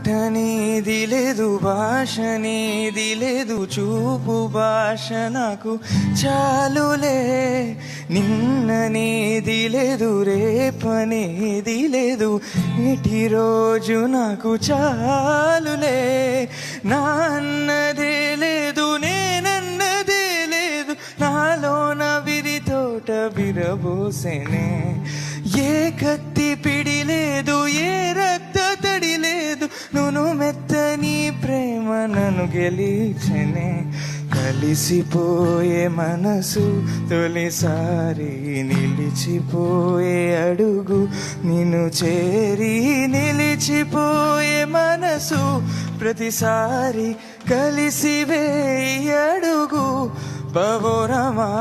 మాట నీది లేదు, భాష నీది లేదు, చూపు భాష నాకు చాలులే. నిన్న నీది లేదు, రేపనేది లేదు, నేటి రోజు నాకు చాలులే. నాన్నదే లేదు, నేనన్నదే లేదు, నాలోన విరి తోట విరబోసెనే. ఏ కత్తి పిడి లేదు, ఏ రక్త తడి లేదు, నును మెత్తని ప్రేమ నన్ను గెలిచెనే. కలిసిపోయే మనసు తొలిసారి, నిలిచిపోయే అడుగు నిన్ను చేరి. నిలిచిపోయే మనసు ప్రతిసారి, కలిసివేయి అడుగు పవోరమా.